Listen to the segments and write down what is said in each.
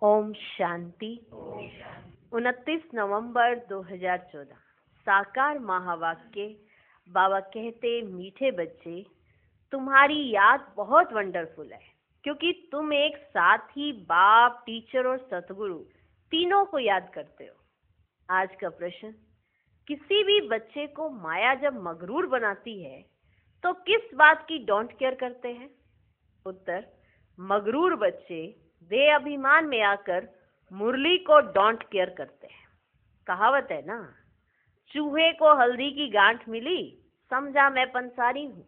ओम शांति। 29 नवंबर 2014 साकार महावाक्य। बाबा कहते, मीठे बच्चे, तुम्हारी याद बहुत वंडरफुल है क्योंकि तुम एक साथ ही बाप, टीचर और सतगुरु तीनों को याद करते हो। आज का प्रश्न, किसी भी बच्चे को माया जब मगरूर बनाती है तो किस बात की डोंट केयर करते हैं? उत्तर, मगरूर बच्चे वे अभिमान में आकर मुरली को डोंट केयर करते हैं। कहावत है ना, चूहे को हल्दी की गांठ मिली, समझा मैं पंसारी हूं।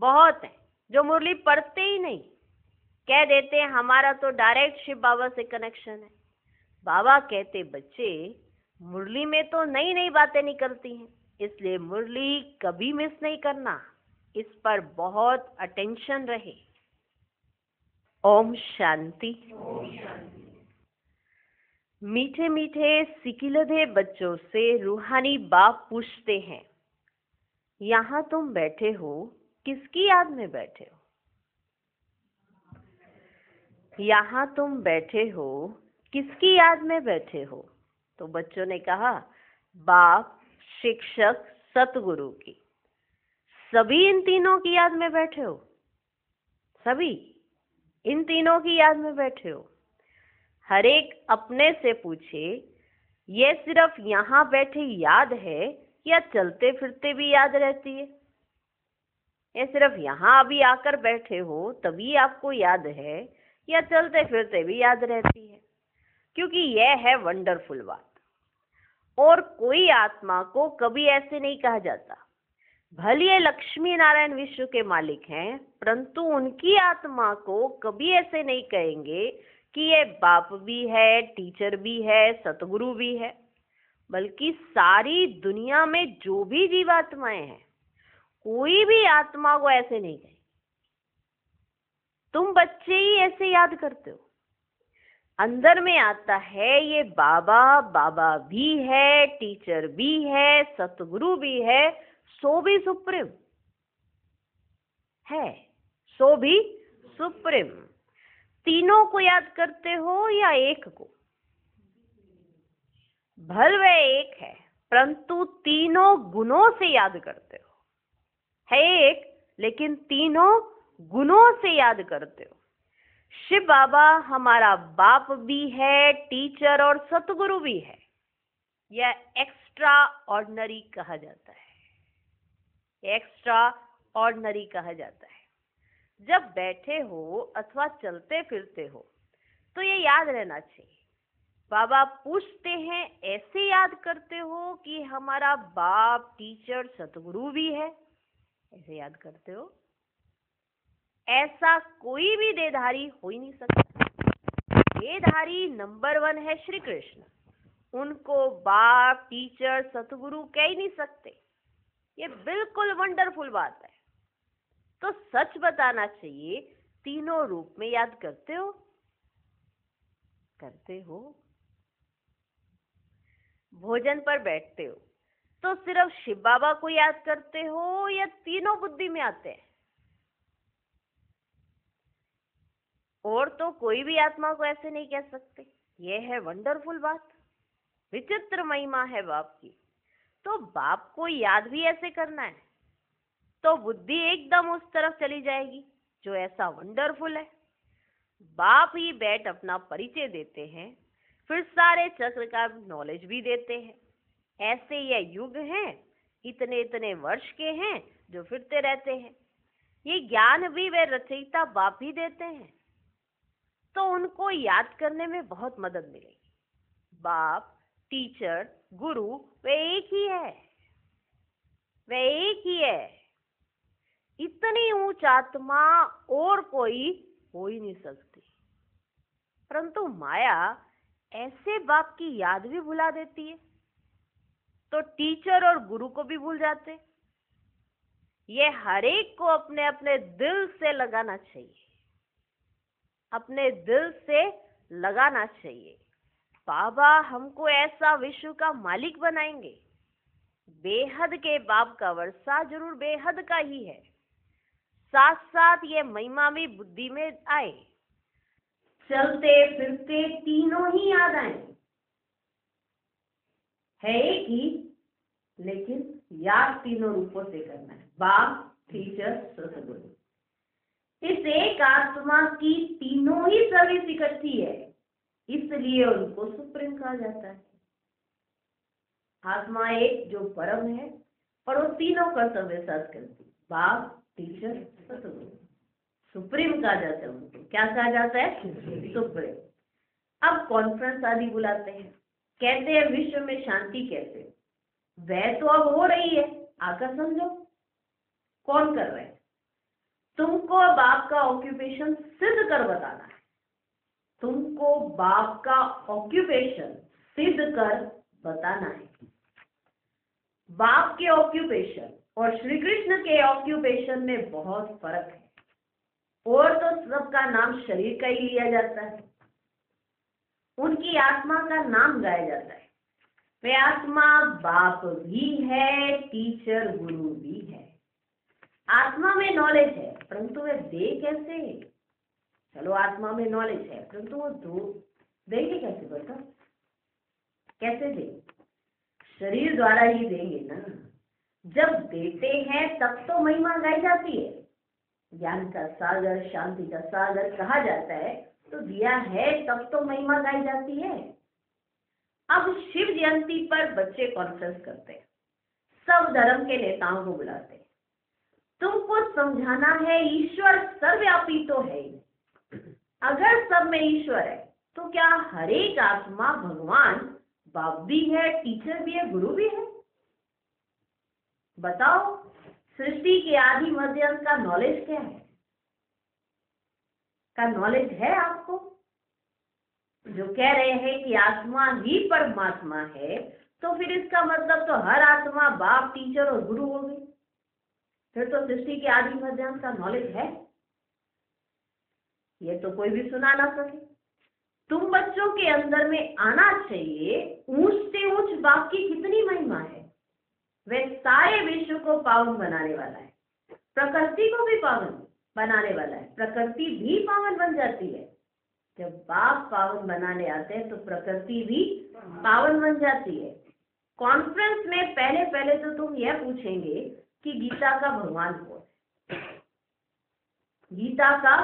बहुत है जो मुरली पढ़ते ही नहीं, कह देते हैं हमारा तो डायरेक्ट शिव बाबा से कनेक्शन है। बाबा कहते, बच्चे, मुरली में तो नई नई बातें निकलती हैं, इसलिए मुरली कभी मिस नहीं करना। इस पर बहुत अटेंशन रहे। ओम शांति। मीठे मीठे सिकिलधे बच्चों से रूहानी बाप पूछते हैं, यहाँ तुम बैठे हो, किसकी याद में बैठे हो? यहाँ तुम बैठे हो, किसकी याद में बैठे हो? तो बच्चों ने कहा, बाप, शिक्षक, सतगुरु की। सभी इन तीनों की याद में बैठे हो? सभी इन तीनों की याद में बैठे हो? हर एक अपने से पूछे, ये सिर्फ यहाँ बैठे याद है या चलते फिरते भी याद रहती है? ये सिर्फ यहाँ अभी आकर बैठे हो तभी आपको याद है या चलते फिरते भी याद रहती है? क्योंकि यह है वंडरफुल बात। और कोई आत्मा को कभी ऐसे नहीं कहा जाता। भले ये लक्ष्मी नारायण विश्व के मालिक हैं, परंतु उनकी आत्मा को कभी ऐसे नहीं कहेंगे कि ये बाप भी है, टीचर भी है, सतगुरु भी है। बल्कि सारी दुनिया में जो भी जीवात्माएं हैं, कोई भी आत्मा को ऐसे नहीं कहे। तुम बच्चे ही ऐसे याद करते हो। अंदर में आता है ये बाबा, बाबा भी है, टीचर भी है, सतगुरु भी है, सो भी सुप्रीम है, सो भी सुप्रीम। तीनों को याद करते हो या एक को? भल वह एक है, परंतु तीनों गुणों से याद करते हो। है एक, लेकिन तीनों गुणों से याद करते हो। शिव बाबा हमारा बाप भी है, टीचर और सतगुरु भी है। यह एक्स्ट्रा ऑर्डिनरी कहा जाता है। एक्स्ट्रा ऑर्डिनरी कहा जाता है। जब बैठे हो अथवा चलते फिरते हो तो ये याद रहना चाहिए। बाबा पूछते हैं, ऐसे याद करते हो कि हमारा बाप, टीचर, सतगुरु भी है? ऐसे याद करते हो? ऐसा कोई भी देहधारी हो ही नहीं सकता। देहधारी नंबर 1 है श्री कृष्ण। उनको बाप, टीचर, सतगुरु कह ही नहीं सकते। ये बिल्कुल वंडरफुल बात है। तो सच बताना चाहिए, तीनों रूप में याद करते हो? करते हो? भोजन पर बैठते हो तो सिर्फ शिव बाबा को याद करते हो या तीनों बुद्धि में आते हैं? और तो कोई भी आत्मा को ऐसे नहीं कह सकते। यह है वंडरफुल बात, विचित्र महिमा है बाप की। तो बाप को याद भी ऐसे करना है तो बुद्धि एकदम उस तरफ चली जाएगी जो ऐसा वंडरफुल है। बाप ही बैठ अपना परिचय देते हैं, फिर सारे चक्र का नॉलेज भी देते हैं। ऐसे ये युग हैं, इतने इतने वर्ष के हैं जो फिरते रहते हैं। ये ज्ञान भी वे रचयिता बाप ही देते हैं, तो उनको याद करने में बहुत मदद मिलेगी। बाप, टीचर, गुरु वे एक ही है। वे एक ही है। इतनी ऊंच आत्मा और कोई हो ही नहीं सकती। परंतु माया ऐसे बाप की याद भी भुला देती है, तो टीचर और गुरु को भी भूल जाते। ये हर एक को अपने अपने दिल से लगाना चाहिए। अपने दिल से लगाना चाहिए। बाबा हमको ऐसा विश्व का मालिक बनाएंगे। बेहद के बाप का वर्षा जरूर बेहद का ही है, साथ साथ ये महिमा भी बुद्धि में आए। चलते फिरते तीनों ही याद आएंगे। है एक ही, लेकिन याद तीनों रूपों से करना है, बाप, टीचर, सतगुरु। इस एक आत्मा की तीनों ही सर्विस इकट्ठी है, इसलिए उनको सुप्रीम कहा जाता है। आत्मा एक जो परम है और वो तीनों कर्तव्य साथ करती, बाप, टीचर, सतगुरु। सुप्रीम कहा जाता है उनको। क्या कहा जाता है? सुप्रीम। अब कॉन्फ्रेंस आदि बुलाते हैं, कहते हैं विश्व में शांति कैसे? वह तो अब हो रही है, आकर समझो। कौन कर रहे हैं? तुमको बाप का ऑक्यूपेशन सिद्ध कर बताना है। तुमको बाप का ऑक्यूपेशन सिद्ध कर बताना है। बाप के ऑक्यूपेशन और श्री कृष्ण के ऑक्यूपेशन में बहुत फर्क है। और तो सबका नाम शरीर का ही लिया जाता है, उनकी आत्मा का नाम गाया जाता है। वे आत्मा बाप भी है, टीचर गुरु भी है। आत्मा में नॉलेज है, परंतु वे दे कैसे? चलो आत्मा में नॉलेज है, परंतु वो देंगे कैसे? बता, कैसे दे? शरीर द्वारा ही देंगे ना। जब देते हैं तब तो महिमा गाई जाती है। ज्ञान का सागर, शांति का सागर कहा जाता है, तो दिया है तब तो महिमा गाई जाती है। अब शिव जयंती पर बच्चे कॉन्फ्रेंस करते हैं, सब धर्म के नेताओं को बुलाते हैं। तुमको समझाना है ईश्वर सर्वव्यापी तो है ही। अगर सब में ईश्वर है तो क्या हर एक आत्मा भगवान बाप भी है, टीचर भी है, गुरु भी है? बताओ, सृष्टि के आदि मध्य अंत का नॉलेज क्या है? का नॉलेज है आपको? जो कह रहे हैं कि आत्मा ही परमात्मा है, तो फिर इसका मतलब तो हर आत्मा बाप, टीचर और गुरु हो गई। फिर तो सृष्टि के आदि मध्य अंत का नॉलेज है। ये तो कोई भी सुना ना सके। तुम बच्चों के अंदर में आना चाहिए, ऊंच से ऊंच बाप की कितनी महिमा है। वह सारे विश्व को पावन बनाने वाला है, प्रकृति को भी पावन बनाने वाला है। प्रकृति भी पावन बन जाती है। जब बाप पावन बनाने आते हैं तो प्रकृति भी पावन बन जाती है। कॉन्फ्रेंस में पहले तो तुम यह पूछेंगे कि गीता का भगवान कौन है? गीता का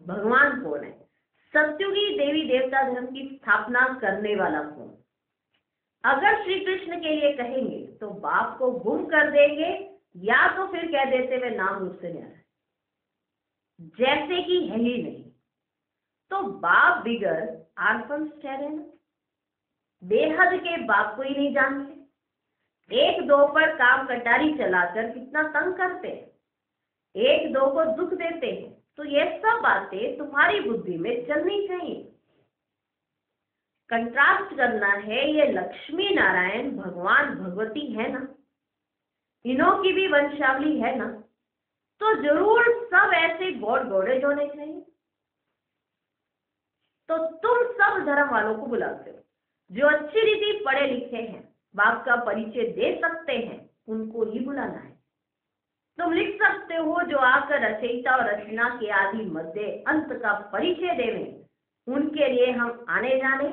भगवान कौन है? सत्युगी देवी देवता धर्म की स्थापना करने वाला कौन? अगर श्री कृष्ण के लिए कहेंगे तो बाप को गुम कर देंगे, या तो फिर कह देते वे नाम रूप से न्यारा, जैसे कि है ही नहीं। तो बाप बिगर आर्फन ठहरे ना। बेहद के बाप को ही नहीं जानते। एक दो पर काम कटारी चलाकर कितना तंग करते हैं, एक दो को दुख देते हैं। तो ये सब बातें तुम्हारी बुद्धि में चलनी चाहिए। कंट्रास्ट करना है, ये लक्ष्मी नारायण भगवान भगवती है ना, इन्हों की भी वंशावली है ना, तो जरूर सब ऐसे गॉड गॉडेज होने चाहिए। तो तुम सब धर्म वालों को बुलाते हो, जो अच्छी रीति पढ़े लिखे हैं, बाप का परिचय दे सकते हैं, उनको ही बुलाना है। तुम लिख सकते हो जो आकर रचयिता और रचना के आदि मध्य अंत का परिचय देवें, उनके लिए हम आने जाने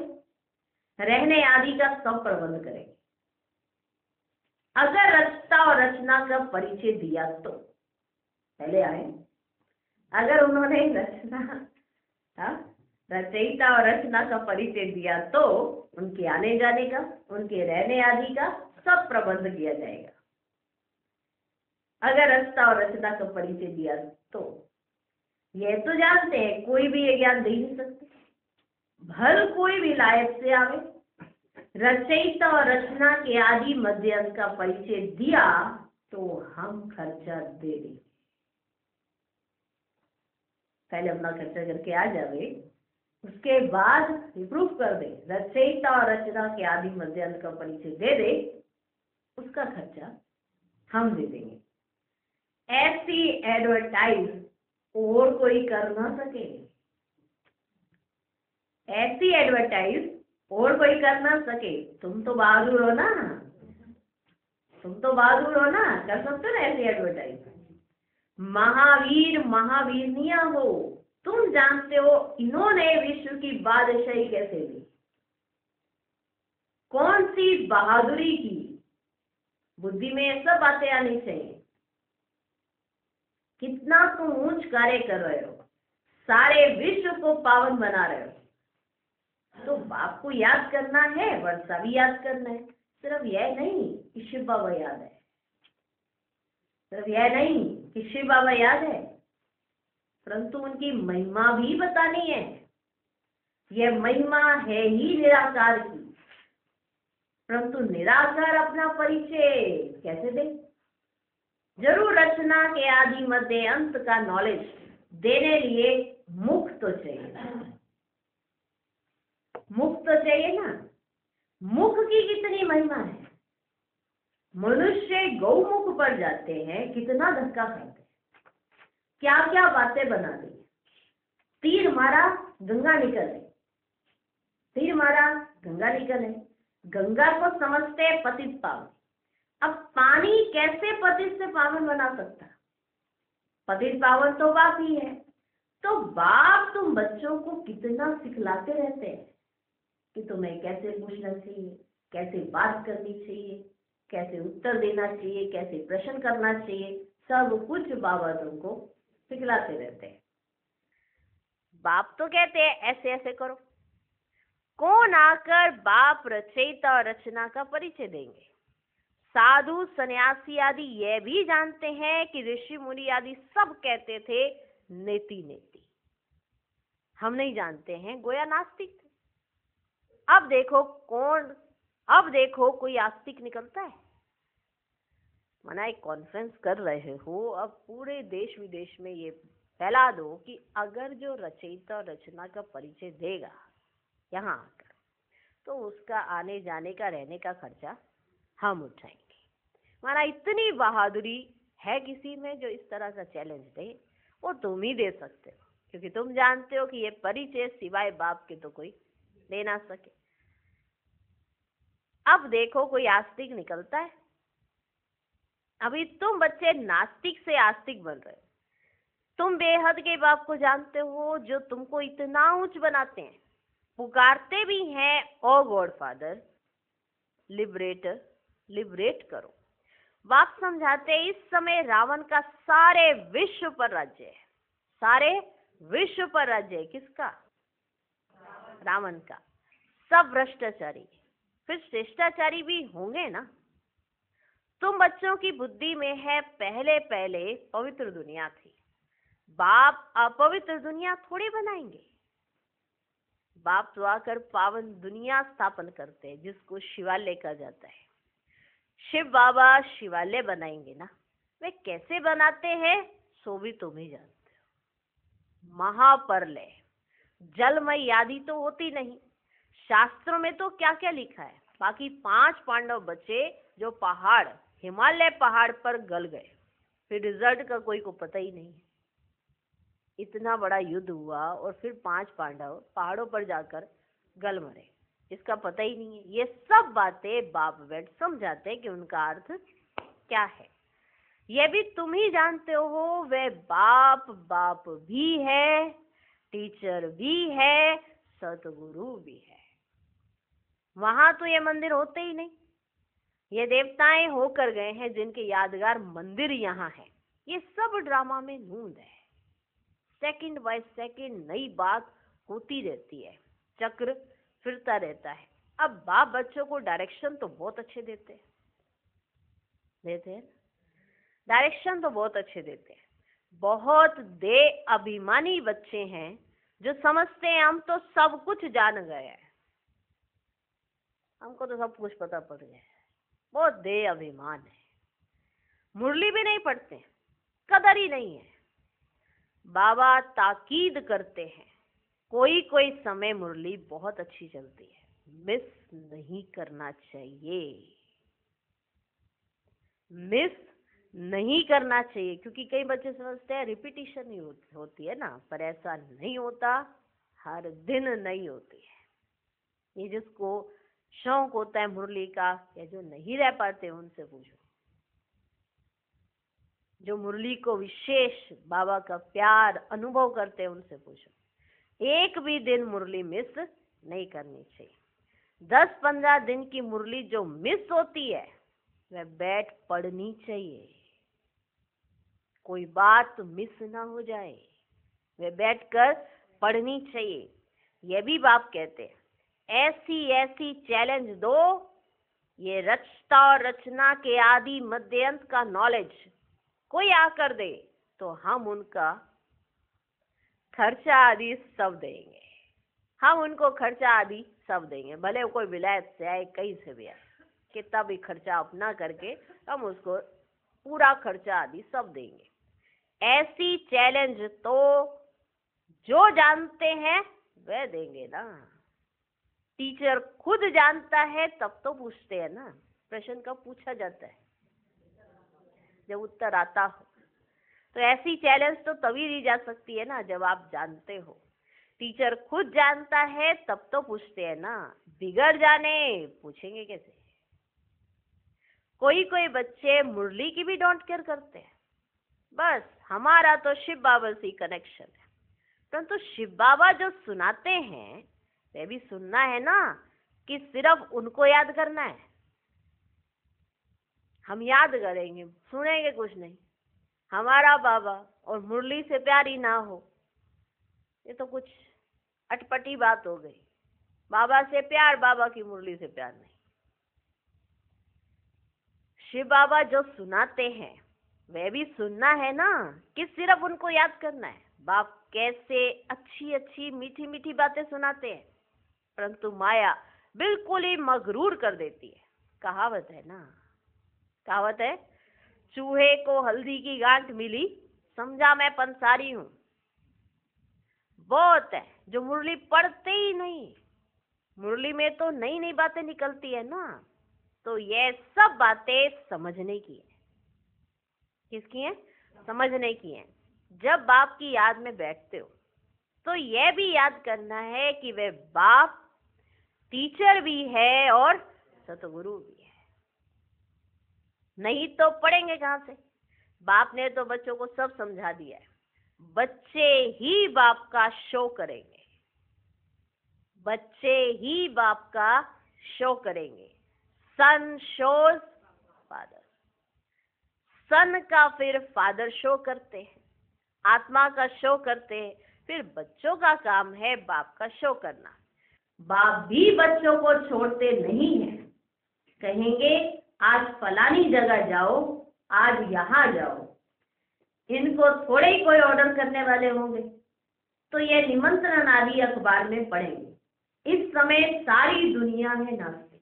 रहने आदि का सब प्रबंध करेंगे। अगर रचता और रचना का परिचय दिया तो पहले आए। अगर उन्होंने रचयिता और रचना का परिचय दिया तो उनके आने जाने का, उनके रहने आदि का सब प्रबंध किया जाएगा। अगर रचता और रचना का परिचय दिया तो यह तो जानते हैं कोई भी ये ज्ञान दे नहीं सकते, भल कोई भी लायक से आवे। रचयिता और रचना के आदि मध्य अंत का परिचय दिया तो हम खर्चा दे देंगे। पहले अपना खर्चा करके आ जावे, उसके बाद प्रूफ कर दे, रचयिता और रचना के आदि मध्य अंत का परिचय दे दे, उसका खर्चा हम दे देंगे। ऐसी एडवर्टाइज और कोई कर ना सके, ऐसी एडवर्टाइज और कोई कर ना सके। तुम तो बहादुर हो ना, तुम तो बहादुर हो ना, कर सकते हो ना ऐसी एडवर्टाइज। महावीर महावीरनिया हो तुम जानते हो इन्होंने विश्व की बादशाही कैसे ली, कौन सी बहादुरी की। बुद्धि में ये सब बातें आनी चाहिए। कितना तुम ऊंच कार्य कर रहे हो, सारे विश्व को पावन बना रहे हो। तो बाप को याद करना है, वर्षा भी याद करना है। सिर्फ यह नहीं कि शिव बाबा याद है, सिर्फ यह नहीं कि शिव बाबा याद है, परंतु उनकी महिमा भी बतानी है। यह महिमा है ही निराकार की, परंतु निराकार अपना परिचय कैसे दे। जरूर रचना के आदि मध्य अंत का नॉलेज देने लिए मुख तो चाहिए, मुख तो चाहिए ना। मुख की कितनी महिमा है। मनुष्य गौमुख पर जाते हैं, कितना धक्का खाते हैं, क्या क्या बातें बना दी। तीर मारा गंगा निकले, तीर मारा गंगा निकले। गंगा को समझते हैं पतित पावन। अब पानी कैसे पतित से पावन बना सकता? पतित पावन तो बाप ही है। तो बाप तुम बच्चों को कितना सिखलाते रहते हैं कि तुम्हें कैसे पूछना चाहिए, कैसे बात करनी चाहिए, कैसे उत्तर देना चाहिए, कैसे प्रश्न करना चाहिए। सब कुछ बाबा तुमको सिखलाते रहते हैं। बाप तो कहते हैं ऐसे ऐसे करो। कौन आकर बाप रचयिता और रचना का परिचय देंगे? साधु सन्यासी आदि ये भी जानते हैं कि ऋषि मुनि आदि सब कहते थे नेति नेति। हम नहीं जानते हैं, गोया नास्तिक थे। अब देखो कोई आस्तिक निकलता है। माना एक कॉन्फ्रेंस कर रहे हो, अब पूरे देश विदेश में ये फैला दो कि अगर जो रचयिता और रचना का परिचय देगा यहाँ आकर, तो उसका आने जाने का रहने का खर्चा हम उठाएंगे। माना इतनी बहादुरी है किसी में जो इस तरह का चैलेंज दे, वो तुम ही दे सकते हो, क्योंकि तुम जानते हो कि ये परिचय सिवाय बाप के तो कोई दे ना सके। अब देखो कोई आस्तिक निकलता है। अभी तुम बच्चे नास्तिक से आस्तिक बन रहे हो। तुम बेहद के बाप को जानते हो जो तुमको इतना ऊंच बनाते हैं, पुकारते भी हैं ओ गॉड फादर, लिबरेटर, लिबरेट करो। बाप समझाते हैं इस समय रावण का सारे विश्व पर राज्य है, सारे विश्व पर राज्य है। किसका? रावण का। सब भ्रष्टाचारी, फिर श्रेष्ठाचारी भी होंगे ना। तुम बच्चों की बुद्धि में है पहले पहले पवित्र दुनिया थी। बाप अपवित्र दुनिया थोड़ी बनाएंगे। बाप तो आकर पावन दुनिया स्थापन करते हैं, जिसको शिवालय कहा जाता है। शिव बाबा शिवालय बनाएंगे ना। वे कैसे बनाते हैं सो भी तुम ही जानते हो। महाप्रलय, जलमय आदि तो होती नहीं। शास्त्रों में तो क्या क्या लिखा है। बाकी 5 पांडव बचे जो पहाड़, हिमालय पहाड़ पर गल गए। फिर रिजल्ट का कोई को पता ही नहीं है। इतना बड़ा युद्ध हुआ और फिर 5 पांडव पहाड़ों पर जाकर गल मरे, इसका पता ही नहीं है। ये सब बातें बाप बैठ समझाते हैं कि उनका अर्थ क्या है। ये भी तुम ही जानते हो। वे बाप भी है, टीचर भी है, सतगुरु भी है। वहां तो ये मंदिर होते ही नहीं। ये देवताएं होकर गए हैं जिनके यादगार मंदिर यहाँ है। ये सब ड्रामा में नूंद है। सेकंड बाय सेकंड नई बात होती रहती है, चक्र फिरता रहता है। अब बाप बच्चों को डायरेक्शन तो बहुत अच्छे देते हैं, डायरेक्शन तो बहुत अच्छे देते हैं। बहुत दे अभिमानी बच्चे हैं जो समझते हैं हम तो सब कुछ जान गए हैं, हमको तो सब कुछ पता पड़ गया है। बहुत दे अभिमान है। मुरली भी नहीं पढ़ते, कदर ही नहीं है। बाबा ताकीद करते हैं, कोई कोई समय मुरली बहुत अच्छी चलती है, मिस नहीं करना चाहिए, मिस नहीं करना चाहिए। क्योंकि कई बच्चे समझते हैं रिपीटिशन ही होती है ना, पर ऐसा नहीं होता। हर दिन नहीं होती है। ये जिसको शौक होता है मुरली का या जो नहीं रह पाते उनसे पूछो। जो मुरली को विशेष बाबा का प्यार अनुभव करते हैं उनसे पूछो। एक भी दिन मुरली मिस नहीं करनी चाहिए। 10-15 दिन की मुरली जो मिस होती है वह बैठ पढ़नी चाहिए। कोई बात मिस ना हो जाए, वह बैठकर पढ़नी चाहिए। यह भी बाप कहते हैं, ऐसी ऐसी चैलेंज दो, ये रचता और रचना के आदि मध्यांत का नॉलेज कोई आकर दे तो हम उनका खर्चा आदि सब देंगे। हम उनको खर्चा आदि सब देंगे, भले वो कोई विलायत से आए, कहीं से भी आए, कितना भी खर्चा अपना करके हम उसको पूरा खर्चा आदि सब देंगे। ऐसी चैलेंज तो जो जानते हैं वह देंगे ना। टीचर खुद जानता है तब तो पूछते हैं ना। प्रश्न कब पूछा जाता है? जब उत्तर आता हो। तो ऐसी चैलेंज तो तभी दी जा सकती है ना जब आप जानते हो। टीचर खुद जानता है तब तो पूछते हैं ना, बिगड़ जाने पूछेंगे कैसे? कोई कोई बच्चे मुरली की भी डोंट केयर करते हैं, बस हमारा तो शिव बाबा से कनेक्शन है। परंतु शिव बाबा जो सुनाते हैं वह भी सुनना है ना, कि सिर्फ उनको याद करना है? हम याद करेंगे, सुनेंगे कुछ नहीं। हमारा बाबा और मुरली से प्यार ही ना हो, ये तो कुछ अटपटी बात हो गई। बाबा से प्यार, बाबा की मुरली से प्यार नहीं। शिव बाबा जो सुनाते हैं वह भी सुनना है ना, कि सिर्फ उनको याद करना है? बाप कैसे अच्छी अच्छी मीठी मीठी बातें सुनाते हैं, परंतु माया बिल्कुल ही मगरूर कर देती है। कहावत है ना, कहावत है, चूहे को हल्दी की गांठ मिली, समझा मैं पंसारी हूं। बहुत है जो मुरली पढ़ते ही नहीं। मुरली में तो नई नई बातें निकलती है ना, तो ये सब बातें समझने की है। किसकी है? समझने की है। जब बाप की याद में बैठते हो तो यह भी याद करना है कि वे बाप टीचर भी है और सतगुरु भी है। नहीं तो पढ़ेंगे कहाँ से? बाप ने तो बच्चों को सब समझा दिया है। बच्चे ही बाप का शो करेंगे, बच्चे ही बाप का शो करेंगे। सन शोज फादर। सन का फिर फादर शो करते हैं, आत्मा का शो करते हैं, फिर बच्चों का काम है बाप का शो करना। बाप भी बच्चों को छोड़ते नहीं हैं। कहेंगे आज फलानी जगह जाओ, आज यहाँ जाओ। इनको थोड़े ही कोई ऑर्डर करने वाले होंगे, तो ये निमंत्रण आदि अखबार में पढ़ेंगे। इस समय सारी दुनिया है नास्तिक,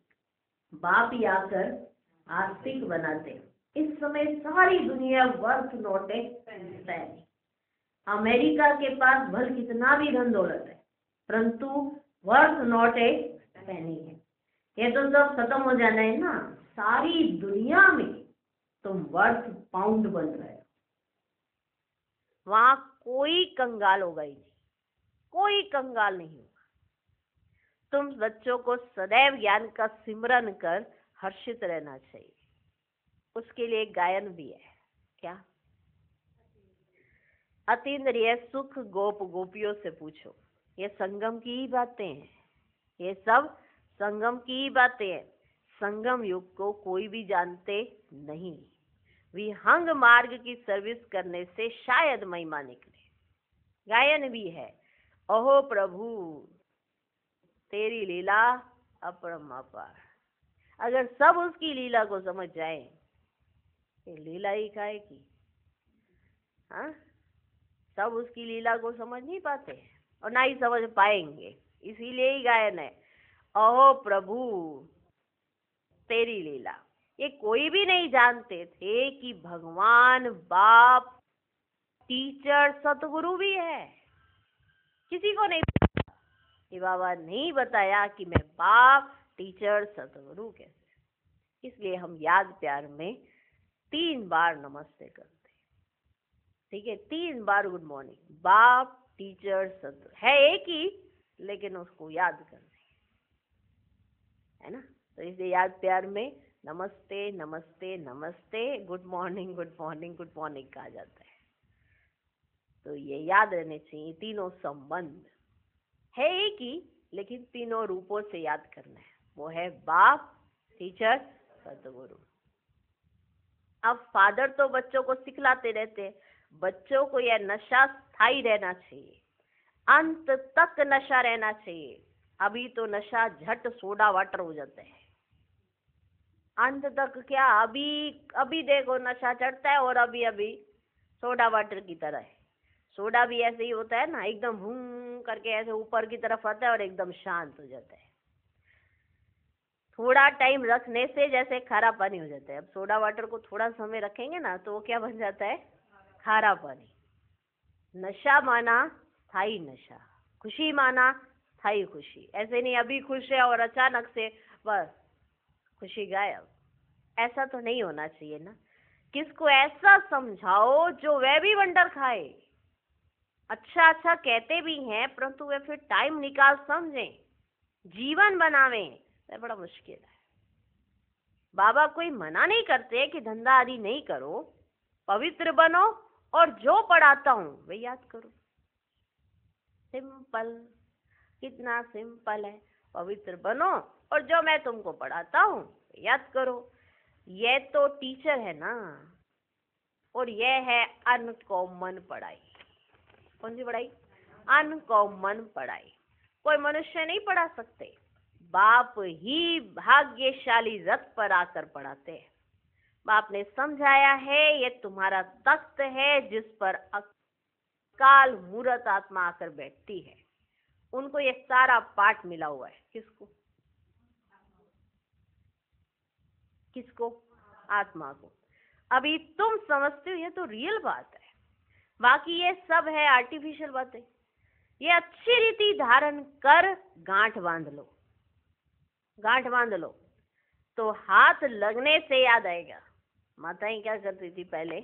बाप ही आकर आस्तिक बनाते हैं। इस समय सारी दुनिया वर्थ नोटे पैनी। अमेरिका के पास भल कितना भी धन दौलत है, परंतु वर्थ नोटे पैनी है। ये तो सब खत्म हो जाना है ना। सारी दुनिया में तुम वर्थ पाउंड बन रहे हो। वहां कोई कंगाल होगा ही नहीं, कोई कंगाल नहीं होगा। तुम बच्चों को सदैव ज्ञान का सिमरन कर हर्षित रहना चाहिए। उसके लिए एक गायन भी है। क्या? अतीन्द्रिय सुख गोप गोपियों से पूछो। ये संगम की ही बातें हैं, ये सब संगम की ही बातें हैं। संगम युग को कोई भी जानते नहीं। विहंग मार्ग की सर्विस करने से शायद महिमा निकले। गायन भी है, अहो प्रभु तेरी लीला अपरंपार। अगर सब उसकी लीला को समझ जाए, ये लीला ही काहे की? हाँ, सब उसकी लीला को समझ नहीं पाते और ना ही समझ पाएंगे। इसीलिए ही गायन है, अहो प्रभु तेरी लीला। ये कोई भी नहीं जानते थे कि भगवान बाप टीचर सतगुरु भी है। किसी को नहीं पता कि बाबा नहीं बताया कि मैं बाप टीचर सतगुरु कैसे। इसलिए हम याद प्यार में 3 बार नमस्ते करते, ठीक है? 3 बार गुड मॉर्निंग। बाप टीचर सतगुरु है एक ही, लेकिन उसको याद करते है ना। तो इसलिए याद प्यार में नमस्ते नमस्ते नमस्ते, good morning good morning good morning कहा जाता है। तो ये याद रहने चाहिए, तीनों संबंध है एक ही, लेकिन तीनों रूपों से याद करना है। वो है बाप, टीचर, सदगुरु। अब फादर तो बच्चों को सिखलाते रहते हैं, बच्चों को यह नशा स्थायी रहना चाहिए, अंत तक नशा रहना चाहिए। अभी तो नशा झट सोडा वाटर हो जाता है, अंत तक क्या, अभी अभी देखो नशा चढ़ता है और अभी अभी सोडा वाटर की तरह है। सोडा भी ऐसे ही होता है ना, एकदम भूम करके ऐसे ऊपर की तरफ आता है और एकदम शांत हो जाता है। थोड़ा टाइम रखने से जैसे खारा पानी हो जाता है। अब सोडा वाटर को थोड़ा समय रखेंगे ना तो वो क्या बन जाता है, खारा पानी। नशा माना स्थायी नशा, खुशी माना स्थायी खुशी। ऐसे नहीं अभी खुश है और अचानक से बस खुशी गायब, ऐसा तो नहीं होना चाहिए ना। किसको ऐसा समझाओ जो वह भी वंडर खाए। अच्छा अच्छा कहते भी हैं, परंतु वे फिर टाइम निकाल समझें, जीवन बनावें, वह बड़ा मुश्किल है। बाबा कोई मना नहीं करते कि धंधा आदि नहीं करो, पवित्र बनो और जो पढ़ाता हूं वे याद करो। सिंपल, कितना सिंपल है। पवित्र बनो और जो मैं तुमको पढ़ाता हूं याद करो। ये तो टीचर है ना, और यह है अनकॉमन पढ़ाई। कौन सी पढ़ाई? अनकॉमन पढ़ाई। कोई मनुष्य नहीं पढ़ा सकते, बाप ही भाग्यशाली रथ पर आकर पढ़ाते हैं। बाप ने समझाया है, ये तुम्हारा तख्त है जिस पर अकाल मूरत आत्मा आकर बैठती है। उनको ये सारा पाठ मिला हुआ है। किसको? किसको? आत्मा को। अभी तुम समझते हो ये तो रियल बात है, बाकी ये सब है आर्टिफिशियल बातें। ये अच्छी रीति धारण कर गांठ बांध लो, गांठ बांध लो तो हाथ लगने से याद आएगा। माताएं क्या करती थी पहले,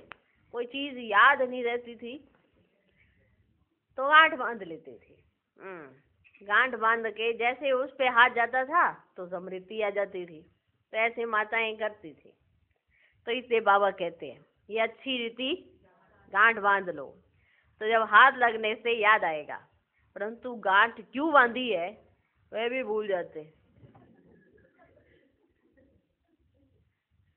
कोई चीज याद नहीं रहती थी तो गांठ बांध लेती थी। गांठ बांध के जैसे उस पे हाथ जाता था तो समृद्धि आ जाती थी। तो ऐसे माताएं करती थी। तो इसलिए बाबा कहते हैं ये अच्छी रीति गांठ बांध लो, तो जब हाथ लगने से याद आएगा। परंतु गांठ क्यों बांधी है वह भी भूल जाते।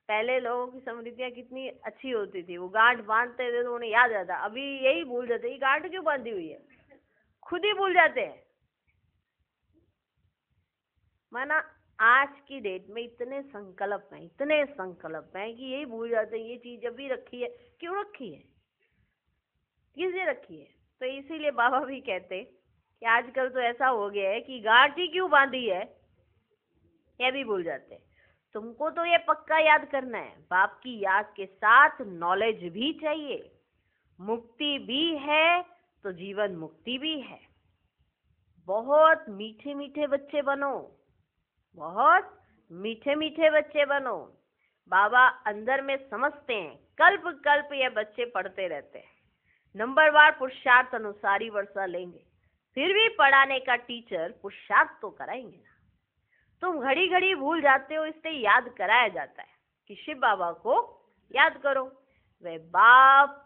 पहले लोगों की समृद्धियां कितनी अच्छी होती थी, वो गांठ बांधते थे तो उन्हें याद रहता। अभी यही भूल जाते, ये गांठ क्यों बांधी हुई है, खुद ही भूल जाते हैं। माना आज की डेट में इतने संकल्प हैं, इतने संकल्प हैं कि यही भूल जाते हैं ये चीज अभी रखी है, क्यों रखी है, किसने रखी है। तो इसीलिए बाबा भी कहते कि आजकल तो ऐसा हो गया है कि गांठ ही क्यों बांधी है ये भी भूल जाते हैं। तुमको तो ये पक्का याद करना है, बाप की याद के साथ नॉलेज भी चाहिए। मुक्ति भी है तो जीवन मुक्ति भी है। बहुत मीठे मीठे बच्चे बनो, बहुत मीठे मीठे बच्चे बनो। बाबा अंदर में समझते हैं, कल्प कल्प ये बच्चे पढ़ते रहते हैं, नंबरवार पुरुषार्थ अनुसार ही वर्षा लेंगे, फिर भी पढ़ाने का टीचर पुरुषार्थ तो कराएंगे ना। तुम घड़ी घड़ी भूल जाते हो, इससे याद कराया जाता है कि शिव बाबा को याद करो, वे बाप,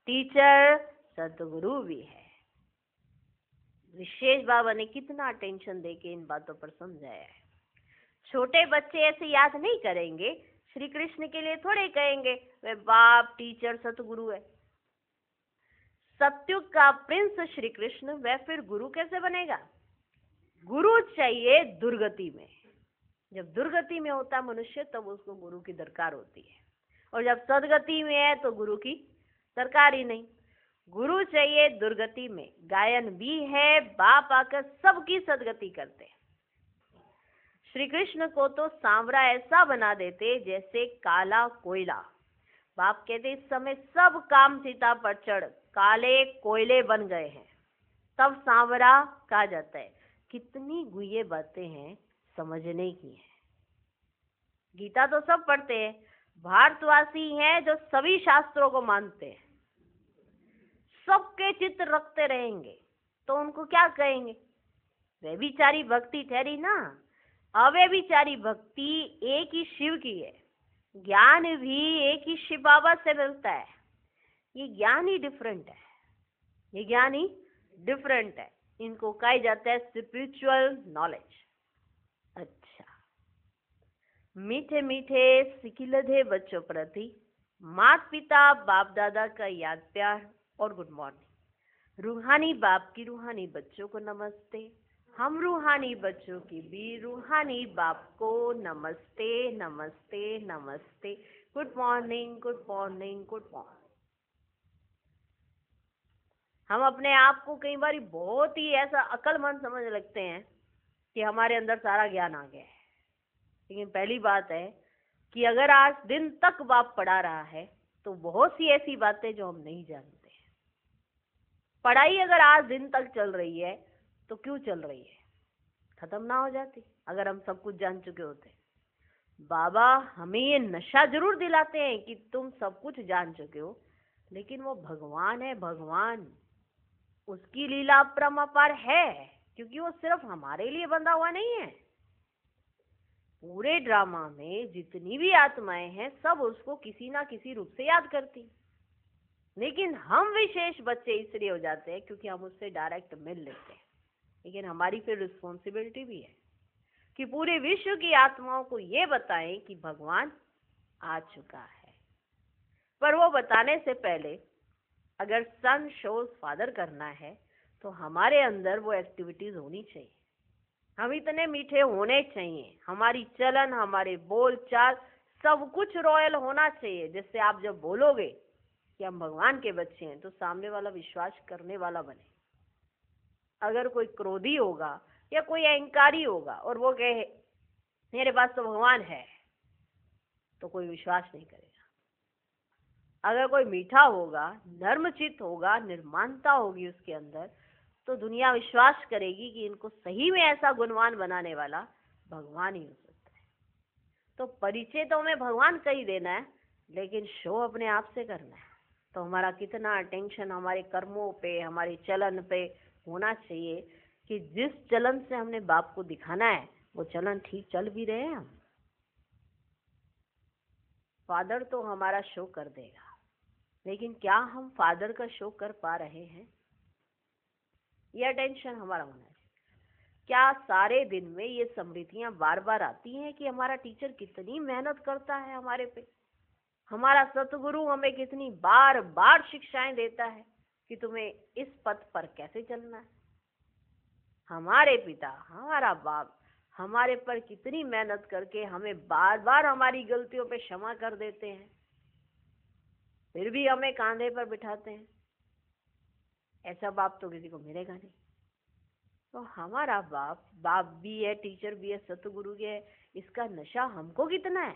टीचर, सतगुरु भी है। विशेष बाबा ने कितना अटेंशन देके इन बातों पर समझाया है। छोटे बच्चे ऐसे याद नहीं करेंगे, श्री कृष्ण के लिए थोड़े कहेंगे वे बाप, टीचर, सतगुरु है। सत्युग का प्रिंस श्री कृष्ण, वह फिर गुरु कैसे बनेगा? गुरु चाहिए दुर्गति में। जब दुर्गति में होता मनुष्य तब उसको गुरु की दरकार होती है, और जब सदगति में है तो गुरु की दरकार ही नहीं। गुरु चाहिए दुर्गति में। गायन भी है, बाप आकर सबकी सदगति करते हैं। श्री कृष्ण को तो सांवरा ऐसा बना देते जैसे काला कोयला। बाप कहते इस समय सब काम सीता पर चढ़ काले कोयले बन गए हैं, तब सांवरा कहा जाता है। कितनी गुये बातें हैं, समझने की है। गीता तो सब पढ़ते हैं, भारतवासी हैं जो सभी शास्त्रों को मानते हैं, सबके चित्र रखते रहेंगे, तो उनको क्या कहेंगे? वे भी चारी भक्ति ठहरी ना। अव्यभिचारी भक्ति एक ही शिव की है, ज्ञान भी एक ही शिव बाबा से मिलता है। ये ज्ञान ही डिफरेंट है, ये ज्ञान ही डिफरेंट है। इनको कहा जाता है स्पिरिचुअल नॉलेज। अच्छा, मीठे मीठे सिकिलधे बच्चों प्रति माता पिता बाप दादा का याद प्यार और गुड मॉर्निंग। रूहानी बाप की रूहानी बच्चों को नमस्ते। हम रूहानी बच्चों की भी रूहानी बाप को नमस्ते नमस्ते नमस्ते। Good morning good morning good morning. हम अपने आप को कई बार बहुत ही ऐसा अक्लमंद समझ लगते हैं कि हमारे अंदर सारा ज्ञान आ गया है। लेकिन पहली बात है कि अगर आज दिन तक बाप पढ़ा रहा है तो बहुत सी ऐसी बातें जो हम नहीं जानते। पढ़ाई अगर आज दिन तक चल रही है तो क्यों चल रही है? खत्म ना हो जाती अगर हम सब कुछ जान चुके होते। बाबा हमें ये नशा जरूर दिलाते हैं कि तुम सब कुछ जान चुके हो, लेकिन वो भगवान है, भगवान, उसकी लीला अपरंपार है, क्योंकि वो सिर्फ हमारे लिए बंधा हुआ नहीं है। पूरे ड्रामा में जितनी भी आत्माएं हैं सब उसको किसी ना किसी रूप से याद करती। लेकिन हम विशेष बच्चे इसलिए हो जाते हैं क्योंकि हम उससे डायरेक्ट मिल लेते हैं। लेकिन हमारी फिर रिस्पॉन्सिबिलिटी भी है कि पूरे विश्व की आत्माओं को ये बताएं कि भगवान आ चुका है। पर वो बताने से पहले अगर सन शोज फादर करना है तो हमारे अंदर वो एक्टिविटीज होनी चाहिए। हम इतने मीठे होने चाहिए, हमारी चलन, हमारे बोल चाल, सब कुछ रॉयल होना चाहिए, जिससे आप जब बोलोगे कि हम भगवान के बच्चे हैं तो सामने वाला विश्वास करने वाला बने। अगर कोई क्रोधी होगा या कोई अहंकारी होगा और वो कहे मेरे पास तो भगवान है, तो कोई विश्वास नहीं करेगा। अगर कोई मीठा होगा, नर्मचित्त होगा, निर्माणता होगी उसके अंदर, तो दुनिया विश्वास करेगी कि इनको सही में ऐसा गुणवान बनाने वाला भगवान ही हो सकता है। तो परिचय तो हमें भगवान का ही देना है, लेकिन शो अपने आप से करना है। तो हमारा कितना अटेंशन हमारे कर्मों पे, हमारे चलन पे होना चाहिए कि जिस चलन से हमने बाप को दिखाना है वो चलन ठीक चल भी रहे हैं हम। फादर तो हमारा शो कर देगा, लेकिन क्या हम फादर का शो कर पा रहे हैं? ये अटेंशन हमारा होना है। क्या सारे दिन में ये स्मृतियां बार बार आती हैं कि हमारा टीचर कितनी मेहनत करता है हमारे पे? हमारा सतगुरु हमें कितनी बार बार शिक्षाएं देता है कि तुम्हें इस पथ पर कैसे चलना है? हमारे पिता, हमारा बाप हमारे पर कितनी मेहनत करके हमें बार बार हमारी गलतियों पे क्षमा कर देते हैं, फिर भी हमें कांधे पर बिठाते हैं। ऐसा बाप तो किसी को मिलेगा नहीं। तो हमारा बाप भी है, टीचर भी है, सतगुरु भी है, इसका नशा हमको कितना है?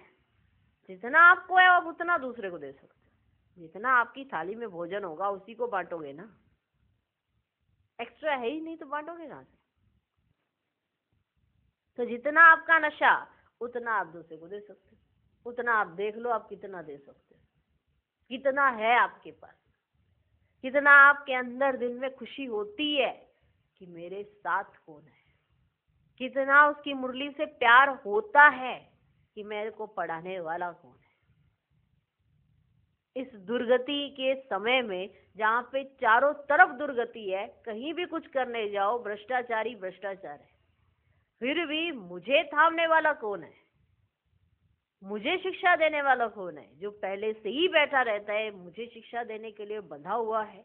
जितना आपको है आप उतना दूसरे को दे सकते हो। जितना आपकी थाली में भोजन होगा उसी को बांटोगे ना, एक्स्ट्रा है ही नहीं तो बांटोगे कहां से? तो जितना आपका नशा उतना आप दूसरे को दे सकते हो। उतना आप देख लो आप कितना दे सकते हो, कितना है आपके पास, कितना आपके अंदर दिल में खुशी होती है कि मेरे साथ कौन है, कितना उसकी मुरली से प्यार होता है कि मेरे को पढ़ाने वाला कौन है। इस दुर्गति के समय में जहाँ पे चारों तरफ दुर्गति है, कहीं भी कुछ करने जाओ भ्रष्टाचारी भ्रष्टाचार है, फिर भी मुझे थामने वाला कौन है, मुझे शिक्षा देने वाला कौन है? जो पहले से ही बैठा रहता है, मुझे शिक्षा देने के लिए बंधा हुआ है।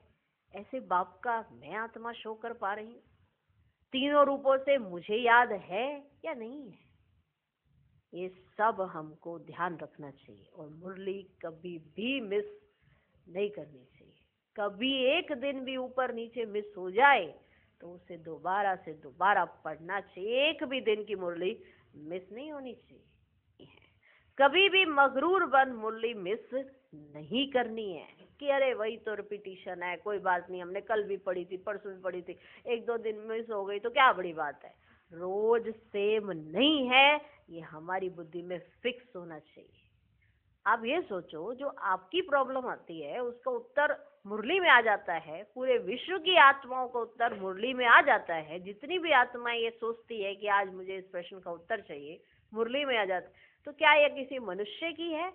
ऐसे बाप का मैं आत्मा शो कर पा रही हूँ? तीनों रूपों से मुझे याद है या नहीं है? ये सब हमको ध्यान रखना चाहिए और मुरली कभी भी मिस नहीं करनी चाहिए। कभी एक दिन भी ऊपर नीचे मिस हो जाए तो उसे दोबारा से दोबारा पढ़ना चाहिए। एक भी दिन की मुरली मिस नहीं होनी चाहिए। कभी भी मगरूर बन मुरली मिस नहीं करनी है कि अरे वही तो रिपीटिशन है, कोई बात नहीं, हमने कल भी पढ़ी थी, परसों भी पढ़ी थी, एक दो दिन मिस हो गई तो क्या बड़ी बात है। रोज सेम नहीं है, ये हमारी बुद्धि में फिक्स होना चाहिए। आप ये सोचो, जो आपकी प्रॉब्लम आती है उसका उत्तर मुरली में आ जाता है, पूरे विश्व की आत्माओं का उत्तर मुरली में आ जाता है। जितनी भी आत्माएं ये सोचती है कि आज मुझे इस प्रश्न का उत्तर चाहिए, मुरली में आ जाता, तो क्या यह किसी मनुष्य की है?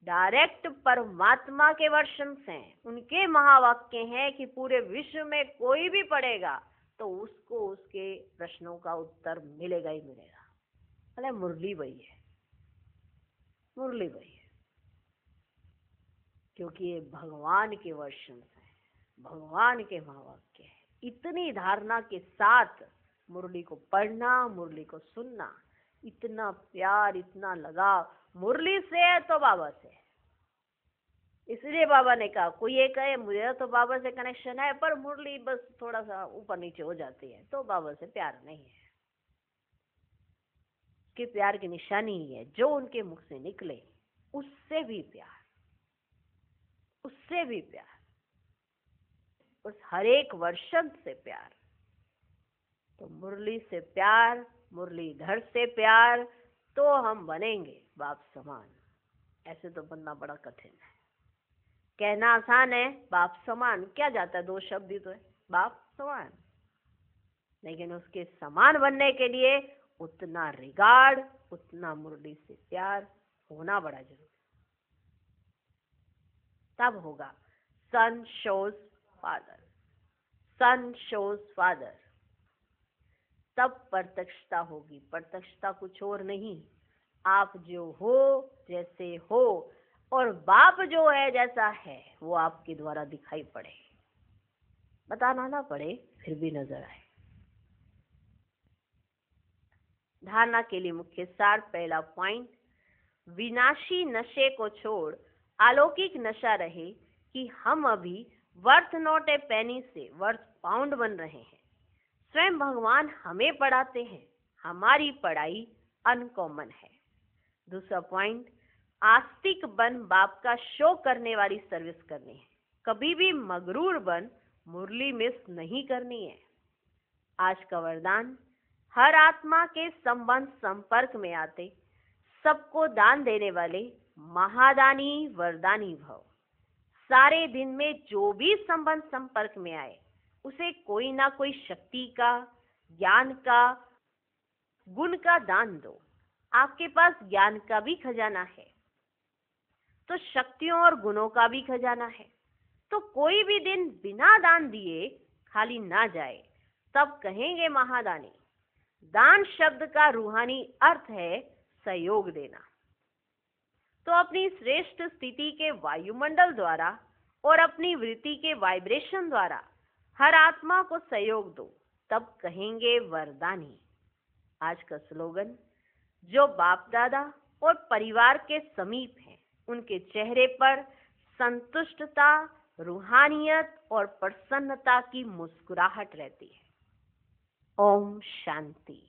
डायरेक्ट परमात्मा के वर्शंस हैं, उनके महावाक्य हैं कि पूरे विश्व में कोई भी पढ़ेगा तो उसको उसके प्रश्नों का उत्तर मिलेगा ही मिलेगा। अरे मुरली वही है, मुरली वही है, क्योंकि ये भगवान के वर्शंस हैं, भगवान के महावाक्य है। इतनी धारणा के साथ मुरली को पढ़ना, मुरली को सुनना, इतना प्यार, इतना लगाव मुरली से है तो बाबा से। इसलिए बाबा ने कहा, कोई ये कहे मुझे तो बाबा से कनेक्शन है पर मुरली बस थोड़ा सा ऊपर नीचे हो जाती है, तो बाबा से प्यार नहीं है। कि प्यार की निशानी ही है जो उनके मुख से निकले उससे भी प्यार, उससे भी प्यार, उस हर एक वर्षन से प्यार। तो मुरली से प्यार, मुरलीधर से प्यार, तो हम बनेंगे बाप समान। ऐसे तो बनना बड़ा कठिन है। कहना आसान है बाप समान, क्या जाता है, दो शब्द ही तो है, बाप समान। लेकिन उसके समान बनने के लिए उतना रिगार्ड, उतना मुरली से प्यार होना बड़ा जरूरी, तब होगा सन शोज फादर, सन शोज फादर, तब प्रत्यक्षता होगी। प्रत्यक्षता कुछ और नहीं, आप जो हो, जैसे हो, और बाप जो है जैसा है वो आपके द्वारा दिखाई पड़े, बताना ना पड़े, फिर भी नजर आए। धारणा के लिए मुख्य सार, पहला पॉइंट, विनाशी नशे को छोड़ अलौकिक नशा रहे कि हम अभी वर्थ नॉट ए पेनी से वर्थ पाउंड बन रहे हैं। स्वयं भगवान हमें पढ़ाते हैं, हमारी पढ़ाई अनकॉमन है। दूसरा पॉइंट, आस्तिक बन बाप का शो करने वाली सर्विस करनी है, कभी भी मगरूर बन मुरली मिस नहीं करनी है। आज का वरदान, हर आत्मा के संबंध संपर्क में आते सबको दान देने वाले महादानी वरदानी भव। सारे दिन में जो भी संबंध संपर्क में आए उसे कोई ना कोई शक्ति का, ज्ञान का, गुण का दान दो। आपके पास ज्ञान का भी खजाना है तो शक्तियों और गुणों का भी खजाना है, तो कोई भी दिन बिना दान दिए खाली ना जाए, तब कहेंगे महादानी। दान शब्द का रूहानी अर्थ है सहयोग देना। तो अपनी श्रेष्ठ स्थिति के वायुमंडल द्वारा और अपनी वृत्ति के वाइब्रेशन द्वारा हर आत्मा को सहयोग दो, तब कहेंगे वरदानी। आज का स्लोगन, जो बाप दादा और परिवार के समीप हैं उनके चेहरे पर संतुष्टता, रूहानियत और प्रसन्नता की मुस्कुराहट रहती है। ओम शांति।